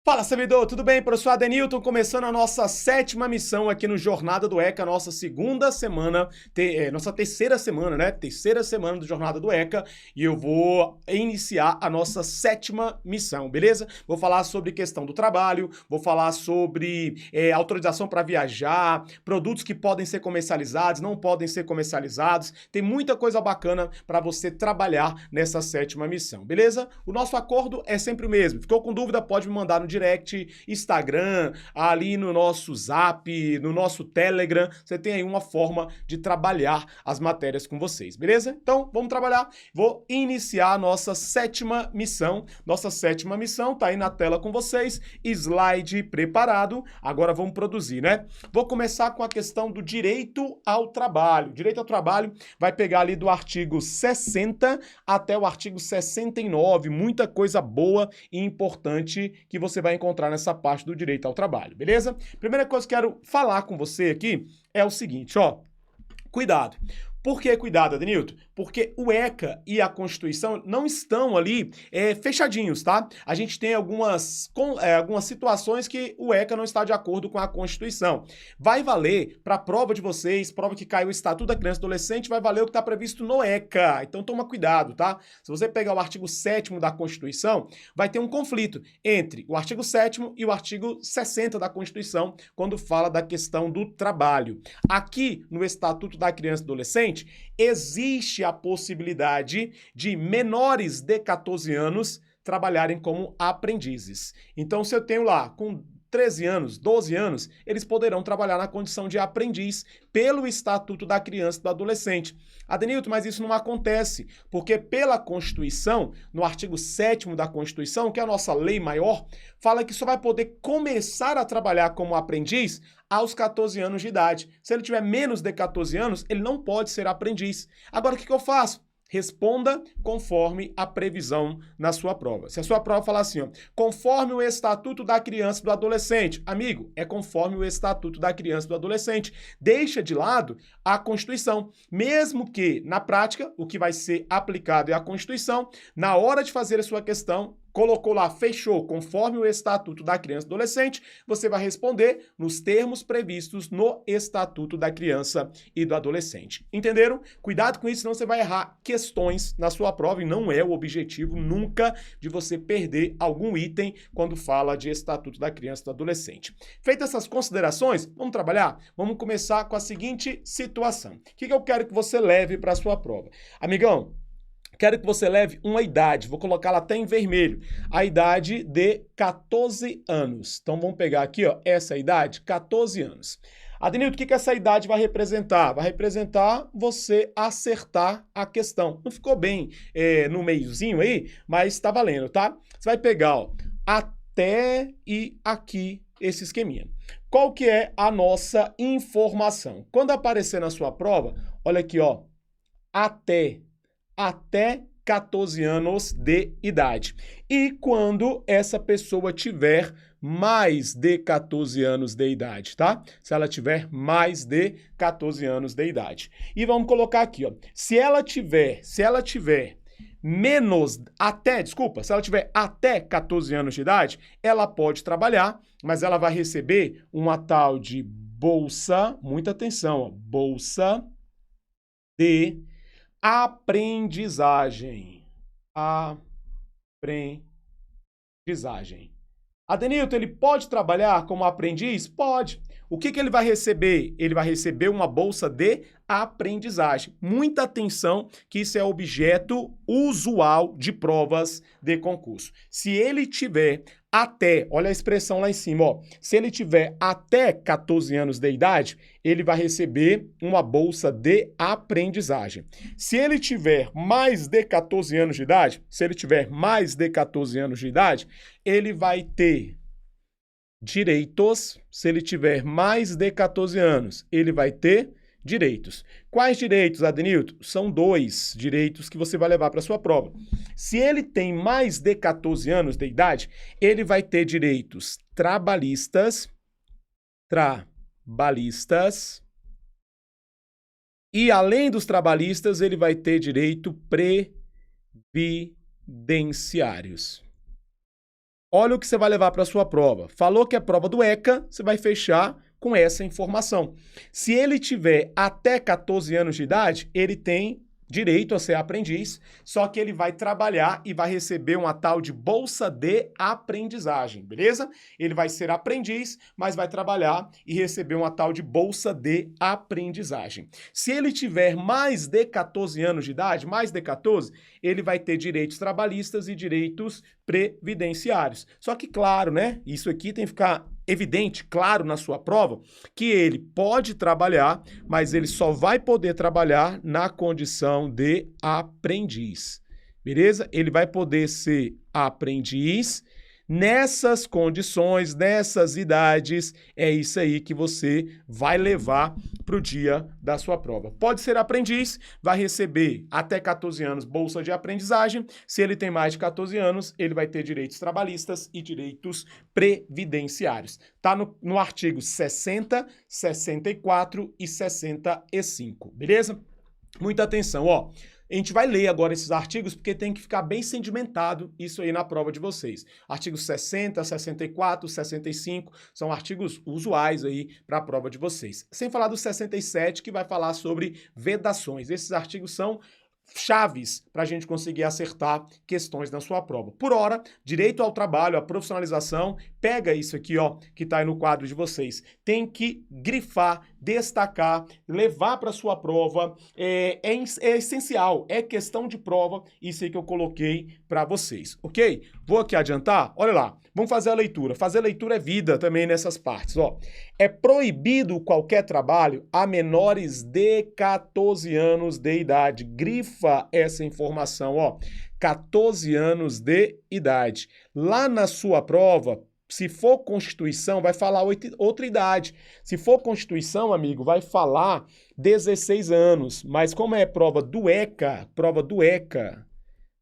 Fala, servidor, tudo bem? Professor Adenilton, começando a nossa sétima missão aqui no Jornada do ECA, nossa segunda semana, nossa terceira semana, né? Terceira semana do Jornada do ECA, e eu vou iniciar a nossa sétima missão, beleza? Vou falar sobre questão do trabalho, vou falar sobre autorização para viajar, produtos que podem ser comercializados, não podem ser comercializados, tem muita coisa bacana para você trabalhar nessa sétima missão, beleza? O nosso acordo é sempre o mesmo. Ficou com dúvida? Pode me mandar no direct, Instagram, ali no nosso Zap, no nosso Telegram, você tem aí uma forma de trabalhar as matérias com vocês, beleza? Então, vamos trabalhar. Vou iniciar a nossa sétima missão. Nossa sétima missão tá aí na tela com vocês, slide preparado. Agora vamos produzir, né? Vou começar com a questão do direito ao trabalho. Direito ao trabalho vai pegar ali do artigo 60 até o artigo 69, muita coisa boa e importante que você vai encontrar nessa parte do direito ao trabalho, beleza? Primeira coisa que eu quero falar com você aqui é o seguinte, ó, cuidado. Por que cuidado, Adenilton? Porque o ECA e a Constituição não estão ali fechadinhos, tá? A gente tem algumas situações que o ECA não está de acordo com a Constituição. Vai valer para a prova de vocês, prova que caiu o Estatuto da Criança e Adolescente, vai valer o que está previsto no ECA. Então toma cuidado, tá? Se você pegar o artigo 7º da Constituição, vai ter um conflito entre o artigo 7º e o artigo 60 da Constituição, quando fala da questão do trabalho. Aqui, no Estatuto da Criança e Adolescente, existe a possibilidade de menores de 14 anos trabalharem como aprendizes. Então, se eu tenho lá com 13 anos, 12 anos, eles poderão trabalhar na condição de aprendiz pelo Estatuto da Criança e do Adolescente. Adenilton, mas isso não acontece, porque pela Constituição, no artigo 7º da Constituição, que é a nossa lei maior, fala que só vai poder começar a trabalhar como aprendiz aos 14 anos de idade. Se ele tiver menos de 14 anos, ele não pode ser aprendiz. Agora, o que eu faço? Responda conforme a previsão na sua prova. Se a sua prova falar assim, ó, conforme o Estatuto da Criança e do Adolescente, amigo, é conforme o Estatuto da Criança e do Adolescente. Deixa de lado a Constituição. Mesmo que, na prática, o que vai ser aplicado é a Constituição, na hora de fazer a sua questão, colocou lá, fechou, conforme o Estatuto da Criança e do Adolescente, você vai responder nos termos previstos no Estatuto da Criança e do Adolescente. Entenderam? Cuidado com isso, senão você vai errar questões na sua prova e não é o objetivo nunca de você perder algum item quando fala de Estatuto da Criança e do Adolescente. Feitas essas considerações, vamos trabalhar? Vamos começar com a seguinte situação. O que eu quero que você leve para a sua prova? Amigão, quero que você leve uma idade, vou colocá-la até em vermelho, a idade de 14 anos. Então vamos pegar aqui, ó, essa idade, 14 anos. Adenilton, o que essa idade vai representar? Vai representar você acertar a questão. Não ficou bem no meiozinho aí, mas tá valendo, tá? Você vai pegar, ó, até e aqui esse esqueminha. Qual que é a nossa informação? Quando aparecer na sua prova, olha aqui, ó, até 14 anos de idade. E quando essa pessoa tiver mais de 14 anos de idade, tá? Se ela tiver mais de 14 anos de idade. E vamos colocar aqui, ó, se ela tiver se ela tiver até 14 anos de idade, ela pode trabalhar, mas ela vai receber uma tal de bolsa, muita atenção, ó, bolsa de aprendizagem. Aprendizagem. Adenilton, ele pode trabalhar como aprendiz? Pode. O que ele vai receber? Ele vai receber uma bolsa de aprendizagem. Muita atenção que isso é objeto usual de provas de concurso. Se ele tiver até, olha a expressão lá em cima, ó, se ele tiver até 14 anos de idade, ele vai receber uma bolsa de aprendizagem. Se ele tiver mais de 14 anos de idade, ele vai ter direitos. Se ele tiver mais de 14 anos, ele vai ter direitos. Quais direitos, Adenilton? São 2 direitos que você vai levar para a sua prova. Se ele tem mais de 14 anos de idade, ele vai ter direitos trabalhistas, e além dos trabalhistas, ele vai ter direito previdenciários. olha o que você vai levar para a sua prova. Falou que é prova do ECA, você vai fechar com essa informação. Se ele tiver até 14 anos de idade, ele tem direito a ser aprendiz, só que ele vai trabalhar e vai receber uma tal de bolsa de aprendizagem, beleza? Ele vai ser aprendiz, mas vai trabalhar e receber uma tal de bolsa de aprendizagem. Se ele tiver mais de 14 anos de idade, mais de 14, ele vai ter direitos trabalhistas e direitos previdenciários. Só que, claro, né? Isso aqui tem que ficar evidente, claro, na sua prova, que ele pode trabalhar, mas ele só vai poder trabalhar na condição de aprendiz, beleza? Ele vai poder ser aprendiz nessas condições, nessas idades, é isso aí que você vai levar para o dia da sua prova. Pode ser aprendiz, vai receber até 14 anos bolsa de aprendizagem. Se ele tem mais de 14 anos, ele vai ter direitos trabalhistas e direitos previdenciários. Tá no artigo 60, 64 e 65, beleza? Muita atenção, ó. A gente vai ler agora esses artigos porque tem que ficar bem sedimentado isso aí na prova de vocês. Artigos 60, 64, 65 são artigos usuais aí para a prova de vocês. Sem falar do 67, que vai falar sobre vedações. Esses artigos são chaves para a gente conseguir acertar questões na sua prova. Por hora, direito ao trabalho, a profissionalização, pega isso aqui, ó, que está aí no quadro de vocês. Tem que grifar, destacar, levar para sua prova, é essencial, é questão de prova, isso aí que eu coloquei para vocês, ok? Vou aqui adiantar, olha lá, vamos fazer a leitura. Fazer leitura é vida também nessas partes, ó. É proibido qualquer trabalho a menores de 14 anos de idade. Grifa essa informação, ó. 14 anos de idade. Lá na sua prova, se for Constituição, vai falar outra idade. Se for Constituição, amigo, vai falar 16 anos. Mas como é prova do ECA,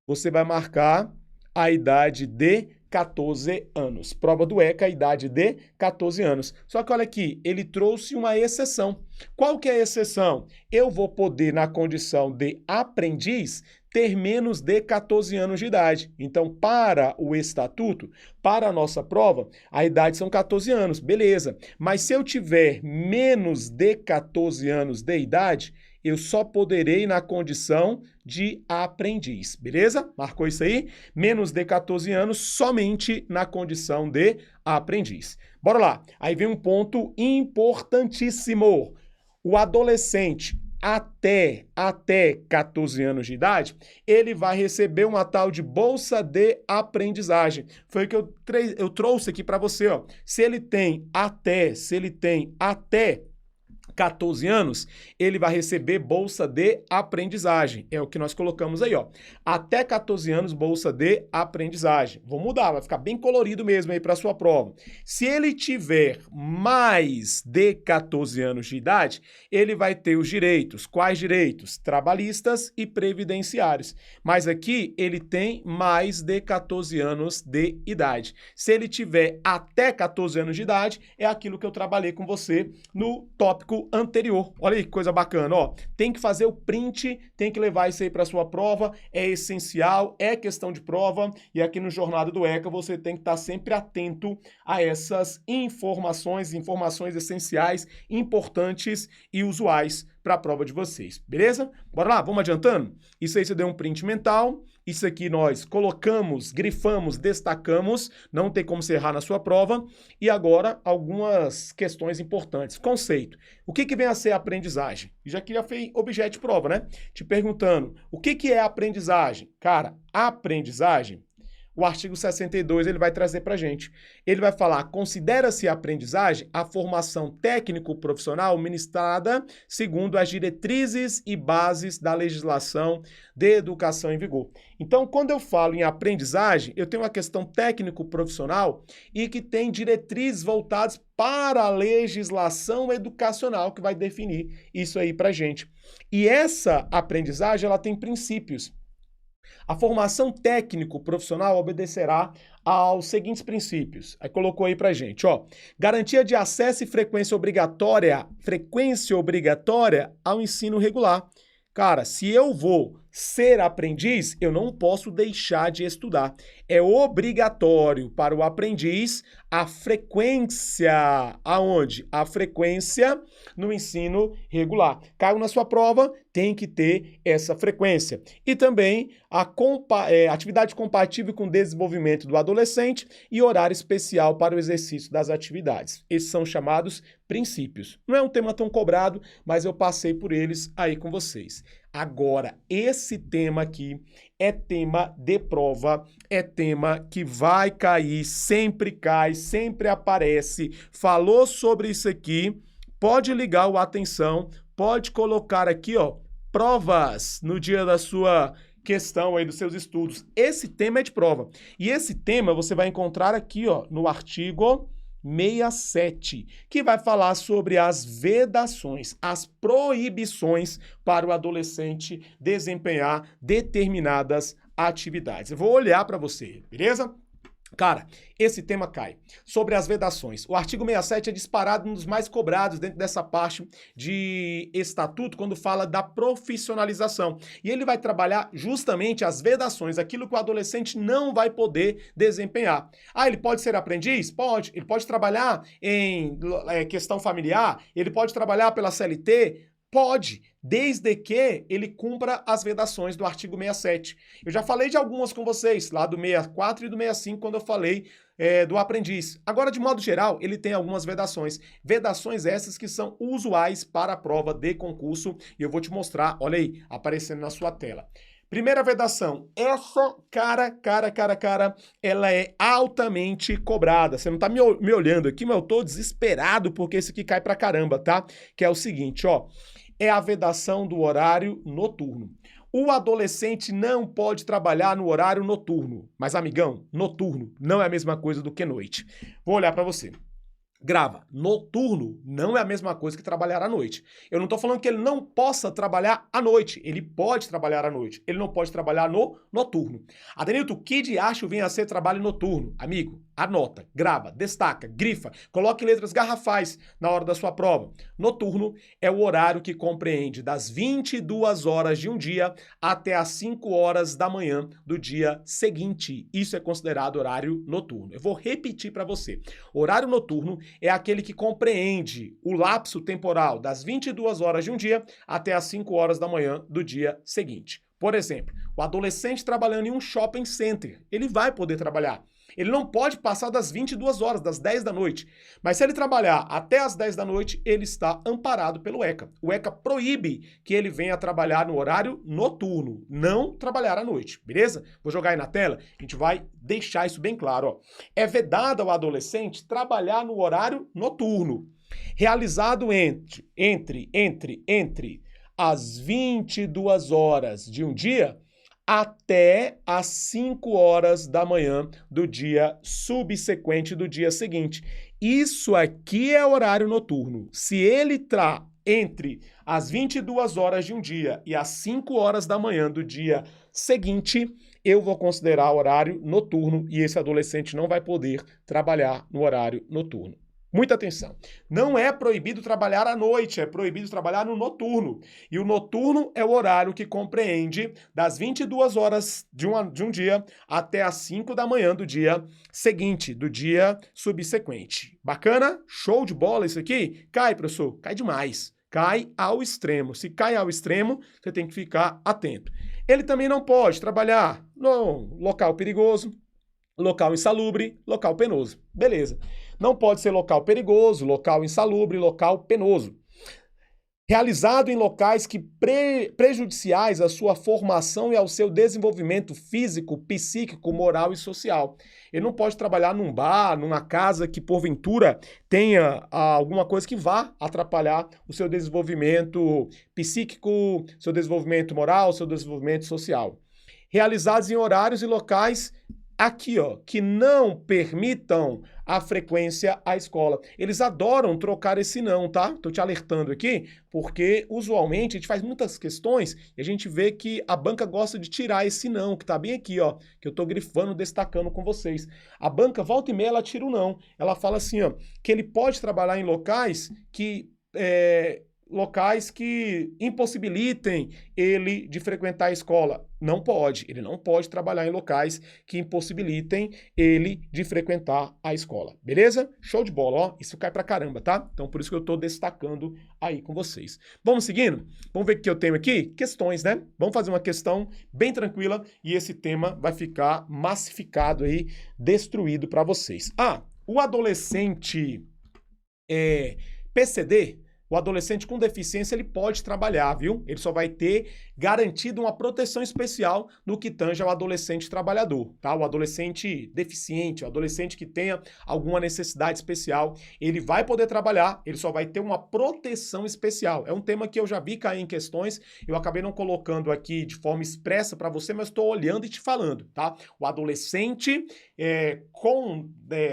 você vai marcar a idade de 14 anos. Prova do ECA, a idade de 14 anos. Só que olha aqui, ele trouxe uma exceção. Qual que é a exceção? Eu vou poder, na condição de aprendiz, ter menos de 14 anos de idade. Então, para o estatuto, para a nossa prova, a idade são 14 anos, beleza. Mas se eu tiver menos de 14 anos de idade, eu só poderei na condição de aprendiz, beleza? Marcou isso aí? Menos de 14 anos, somente na condição de aprendiz. Bora lá. Aí vem um ponto importantíssimo. O adolescente até 14 anos de idade, ele vai receber uma tal de bolsa de aprendizagem. Foi o que eu trouxe aqui para você, ó. Se ele tem até 14 anos, ele vai receber bolsa de aprendizagem. É o que nós colocamos aí, ó. Até 14 anos, bolsa de aprendizagem. Vou mudar, vai ficar bem colorido mesmo aí para sua prova. Se ele tiver mais de 14 anos de idade, ele vai ter os direitos. Quais direitos? Trabalhistas e previdenciários. Mas aqui ele tem mais de 14 anos de idade. Se ele tiver até 14 anos de idade, é aquilo que eu trabalhei com você no tópico anterior. Olha aí que coisa bacana, ó. Tem que fazer o print, tem que levar isso aí para sua prova, é essencial, é questão de prova, e aqui no Jornada do ECA você tem que estar sempre atento a essas informações essenciais, importantes e usuais para a prova de vocês, beleza? Bora lá, vamos adiantando? Isso aí você deu um print mental, isso aqui nós colocamos, grifamos, destacamos, não tem como você errar na sua prova, e agora algumas questões importantes. Conceito, o que vem a ser a aprendizagem? Já que já fez objeto de prova, né? Te perguntando, o que é a aprendizagem? Cara, a aprendizagem, o artigo 62 ele vai trazer para a gente. Ele vai falar, considera-se a aprendizagem a formação técnico-profissional ministrada segundo as diretrizes e bases da legislação de educação em vigor. Então, quando eu falo em aprendizagem, eu tenho uma questão técnico-profissional e que tem diretrizes voltadas para a legislação educacional que vai definir isso aí para a gente. E essa aprendizagem, ela tem princípios. A formação técnico-profissional obedecerá aos seguintes princípios. Aí colocou aí pra gente, ó. Garantia de acesso e frequência obrigatória ao ensino regular. Cara, se eu vou ser aprendiz, eu não posso deixar de estudar. É obrigatório para o aprendiz a frequência. Aonde? A frequência no ensino regular. Caiu na sua prova, tem que ter essa frequência. E também a atividade compatível com o desenvolvimento do adolescente e horário especial para o exercício das atividades. Esses são chamados princípios. Não é um tema tão cobrado, mas eu passei por eles aí com vocês. Agora, esse tema aqui é tema de prova, é tema que vai cair, sempre cai, sempre aparece. Falou sobre isso aqui, pode ligar o atenção, pode colocar aqui, ó, provas no dia da sua questão aí dos seus estudos. Esse tema é de prova. E esse tema você vai encontrar aqui, ó, no artigo 67, que vai falar sobre as vedações, as proibições para o adolescente desempenhar determinadas atividades. Eu vou olhar para você, beleza? Cara, esse tema cai. Sobre as vedações. O artigo 67 é disparado um dos mais cobrados dentro dessa parte de estatuto, quando fala da profissionalização. E ele vai trabalhar justamente as vedações, aquilo que o adolescente não vai poder desempenhar. Ah, ele pode ser aprendiz? Pode. Ele pode trabalhar em questão familiar? Ele pode trabalhar pela CLT? Pode, desde que ele cumpra as vedações do artigo 67. Eu já falei de algumas com vocês, lá do 64 e do 65, quando eu falei do aprendiz. Agora, de modo geral, ele tem algumas vedações. Vedações essas que são usuais para a prova de concurso, e eu vou te mostrar, olha aí, aparecendo na sua tela. Primeira vedação, essa cara, ela é altamente cobrada. Você não tá me olhando aqui, mas eu tô desesperado porque esse aqui cai pra caramba, tá? Que é o seguinte, ó, é a vedação do horário noturno. O adolescente não pode trabalhar no horário noturno. Mas, amigão, noturno não é a mesma coisa do que noite. Vou olhar pra você. Grava, noturno não é a mesma coisa que trabalhar à noite. Eu não estou falando que ele não possa trabalhar à noite. Ele pode trabalhar à noite. Ele não pode trabalhar no noturno. Adenilton, que de acho vem a ser trabalho noturno? Amigo, anota, grava, destaca, grifa, coloque letras garrafais na hora da sua prova. Noturno é o horário que compreende das 22 horas de um dia até as 5 horas da manhã do dia seguinte. Isso é considerado horário noturno. Eu vou repetir para você. Horário noturno é aquele que compreende o lapso temporal das 22 horas de um dia até as 5 horas da manhã do dia seguinte. Por exemplo, o adolescente trabalhando em um shopping center, ele vai poder trabalhar. Ele não pode passar das 22 horas, das 10 da noite. Mas se ele trabalhar até as 10 da noite, ele está amparado pelo ECA. O ECA proíbe que ele venha trabalhar no horário noturno, não trabalhar à noite, beleza? Vou jogar aí na tela, a gente vai deixar isso bem claro, ó. É vedado ao adolescente trabalhar no horário noturno, realizado entre as 22 horas de um dia até as 5 horas da manhã do dia subsequente do dia seguinte. Isso aqui é horário noturno. Se ele está entre as 22 horas de um dia e as 5 horas da manhã do dia seguinte, eu vou considerar horário noturno e esse adolescente não vai poder trabalhar no horário noturno. Muita atenção. Não é proibido trabalhar à noite, é proibido trabalhar no noturno. E o noturno é o horário que compreende das 22 horas de um dia até as 5 da manhã do dia seguinte, do dia subsequente. Bacana? Show de bola isso aqui? Cai, professor? Cai demais. Cai ao extremo. Se cai ao extremo, você tem que ficar atento. Ele também não pode trabalhar no local perigoso, local insalubre, local penoso. Beleza. Não pode ser local perigoso, local insalubre, local penoso. Realizado em locais que prejudiciais à sua formação e ao seu desenvolvimento físico, psíquico, moral e social. Ele não pode trabalhar num bar, numa casa que porventura tenha alguma coisa que vá atrapalhar o seu desenvolvimento psíquico, seu desenvolvimento moral, seu desenvolvimento social. Realizados em horários e locais aqui, ó, que não permitam a frequência à escola. Eles adoram trocar esse não, tá? Tô te alertando aqui, porque usualmente a gente faz muitas questões e a gente vê que a banca gosta de tirar esse não, que tá bem aqui, ó, que eu tô grifando, destacando com vocês. A banca, volta e meia, ela tira o não. Ela fala assim, ó, que ele pode trabalhar em locais que locais que impossibilitem ele de frequentar a escola. Não pode, ele não pode trabalhar em locais que impossibilitem ele de frequentar a escola, beleza? Show de bola, ó, isso cai pra caramba, tá? Então por isso que eu tô destacando aí com vocês. Vamos seguindo? Vamos ver o que eu tenho aqui? Questões, né? Vamos fazer uma questão bem tranquila e esse tema vai ficar massificado aí, destruído pra vocês. O adolescente PCD, o adolescente com deficiência, ele pode trabalhar, viu? Ele só vai ter garantido uma proteção especial no que tange ao adolescente trabalhador, tá? O adolescente deficiente, o adolescente que tenha alguma necessidade especial, ele vai poder trabalhar, ele só vai ter uma proteção especial. É um tema que eu já vi cair em questões, eu acabei não colocando aqui de forma expressa para você, mas estou olhando e te falando, tá? O adolescente com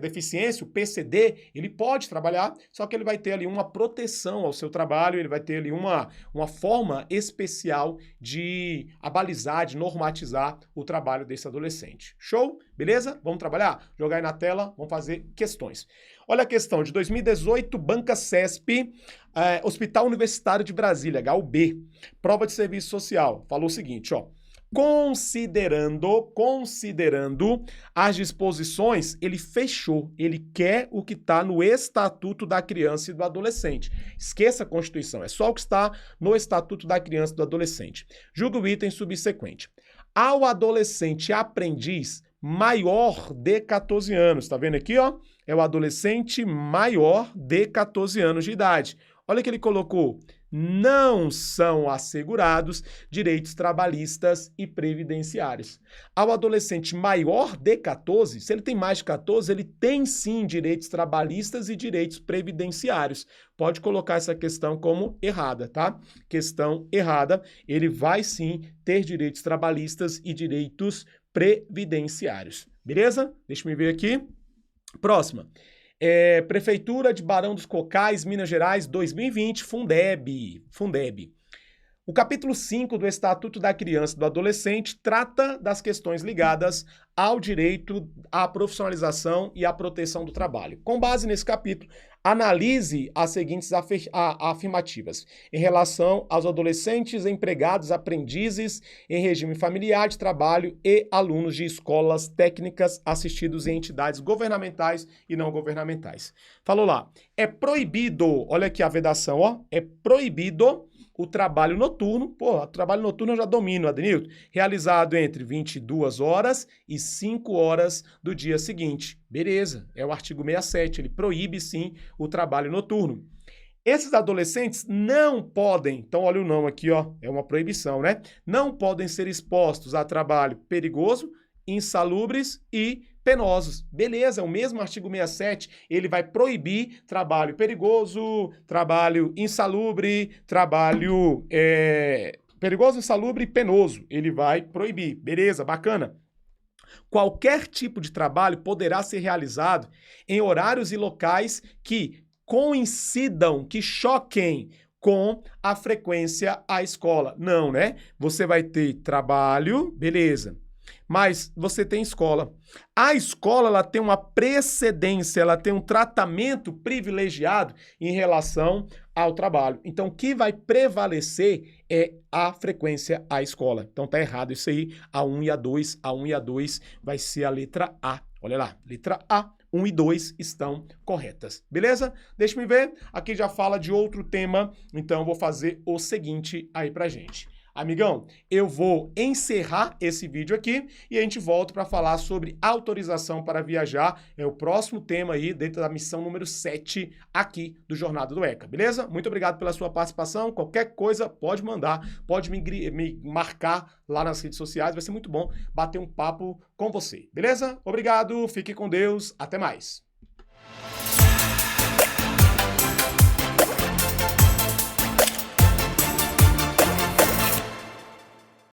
deficiência, o PCD, ele pode trabalhar, só que ele vai ter ali uma proteção ao seu trabalho, ele vai ter ali uma forma especial de abalizar, de normatizar o trabalho desse adolescente. Show? Beleza? Vamos trabalhar? Jogar aí na tela, vamos fazer questões. Olha a questão de 2018, Banca CESP, Hospital Universitário de Brasília, HUB, prova de serviço social. Falou o seguinte, ó. Considerando as disposições, ele fechou, ele quer o que está no Estatuto da Criança e do Adolescente. Esqueça a Constituição, é só o que está no Estatuto da Criança e do Adolescente. Julga o item subsequente. Ao adolescente aprendiz maior de 14 anos, tá vendo aqui, ó? É o adolescente maior de 14 anos de idade. Olha o que ele colocou. Não são assegurados direitos trabalhistas e previdenciários. Ao adolescente maior de 14, se ele tem mais de 14, ele tem sim direitos trabalhistas e direitos previdenciários. Pode colocar essa questão como errada, tá? Questão errada, ele vai sim ter direitos trabalhistas e direitos previdenciários. Beleza? Deixa eu ver aqui. Próxima. Prefeitura de Barão dos Cocais, Minas Gerais, 2020, Fundeb. O capítulo 5 do Estatuto da Criança e do Adolescente trata das questões ligadas ao direito à profissionalização e à proteção do trabalho. Com base nesse capítulo, analise as seguintes afirmativas em relação aos adolescentes, empregados, aprendizes em regime familiar de trabalho e alunos de escolas técnicas assistidos em entidades governamentais e não governamentais. Falou lá, é proibido, olha aqui a vedação, ó, é proibido o trabalho noturno, o trabalho noturno eu já domino, Adenilton, realizado entre 22 horas e 5 horas do dia seguinte. Beleza, é o artigo 67, ele proíbe sim o trabalho noturno. Esses adolescentes não podem, então olha o não aqui, ó, é uma proibição, né? Não podem ser expostos a trabalho perigoso, insalubres e penosos. Beleza, é o mesmo artigo 67, ele vai proibir trabalho perigoso, trabalho insalubre, trabalho perigoso, insalubre e penoso. Ele vai proibir. Beleza, bacana. Qualquer tipo de trabalho poderá ser realizado em horários e locais que coincidam, que choquem com a frequência à escola. Não, né? Você vai ter trabalho, beleza. Mas você tem escola. A escola ela tem uma precedência, ela tem um tratamento privilegiado em relação ao trabalho. Então, o que vai prevalecer é a frequência à escola. Então, tá errado isso aí. A 1 e a 2, a 1 e a 2 vai ser a letra A. Olha lá, letra A. 1 e 2 estão corretas. Beleza? Deixa eu ver. Aqui já fala de outro tema, então eu vou fazer o seguinte aí pra gente. Amigão, eu vou encerrar esse vídeo aqui e a gente volta para falar sobre autorização para viajar. É o próximo tema aí dentro da missão número 7 aqui do Jornada do ECA, beleza? Muito obrigado pela sua participação. Qualquer coisa pode mandar, pode me marcar lá nas redes sociais. Vai ser muito bom bater um papo com você, beleza? Obrigado, fique com Deus, até mais.